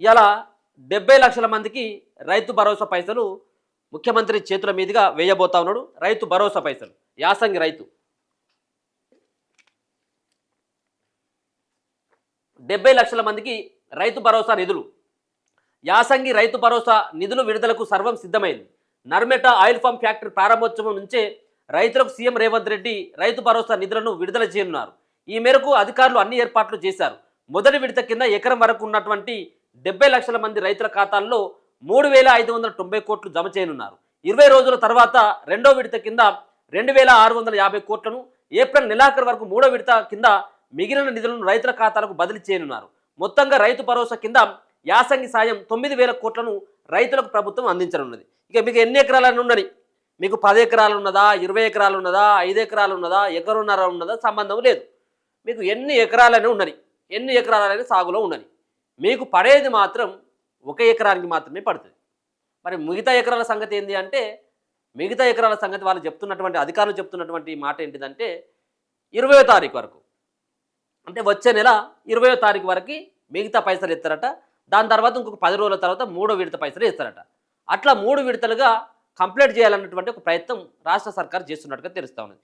ఇలా 70 లక్షల మందికి రైతు భరోసా పైసలు ముఖ్యమంత్రి చేతుల మీదుగా వేయబోతా ఉన్నాడు. రైతు భరోసా పైసలు యాసంగి రైతు 70 లక్షల మందికి రైతు భరోసా నిధులు. యాసంగి రైతు భరోసా నిధులు విడుదలకు సర్వం సిద్ధమైంది. నర్మెట ఆయిల్ ఫామ్ ఫ్యాక్టరీ ప్రారంభోత్సవం నుంచే రైతులకు సీఎం రేవంత్ రెడ్డి రైతు భరోసా నిధులను విడుదల చేయనున్నారు. ఈ మేరకు అధికారులు అన్ని ఏర్పాట్లు చేశారు. మొదటి విడత కింద ఎకరం వరకు ఉన్నటువంటి 70 లక్షల మంది రైతుల ఖాతాల్లో 3,590 కోట్లు జమ చేయనున్నారు. 20 రోజుల తర్వాత రెండో విడత కింద 2,650 కోట్లను, ఏప్రిల్ నెలాఖరు వరకు మూడో విడత కింద మిగిలిన నిధులను రైతుల ఖాతాలకు బదిలీ చేయనున్నారు. మొత్తంగా రైతు భరోసా కింద యాసంగి సాయం 9,000 కోట్లను రైతులకు ప్రభుత్వం అందించనున్నది. ఇక మీకు ఎన్ని ఎకరాలను ఉండని, మీకు 10 ఎకరాలు ఉన్నదా, 20 ఎకరాలు ఉన్నదా, 5 ఎకరాలు ఉన్నదా, ఎకరున్నర ఉన్నదా సంబంధం లేదు. మీకు ఎన్ని ఎకరాలైనా ఉండని, ఎన్ని ఎకరాలైనా సాగులో ఉండని, మీకు పడేది మాత్రం 1 ఎకరానికి మాత్రమే పడుతుంది. మరి మిగతా ఎకరాల సంగతి ఏంటి అంటే, మిగతా ఎకరాల సంగతి వాళ్ళు చెప్తున్నటువంటి అధికారులు చెప్తున్నటువంటి మాట ఏంటిదంటే 20వ తారీఖు వరకు, అంటే వచ్చే నెల 20వ తారీఖు వరకు మిగతా పైసలు ఇస్తారట. దాని తర్వాత ఇంకొక 10 రోజుల తర్వాత మూడో విడత పైసలు ఇస్తారట. అట్లా 3 విడతలుగా కంప్లీట్ చేయాలన్నటువంటి ఒక ప్రయత్నం రాష్ట్ర సర్కార్ చేస్తున్నట్టుగా తెలుస్తూ ఉన్నది.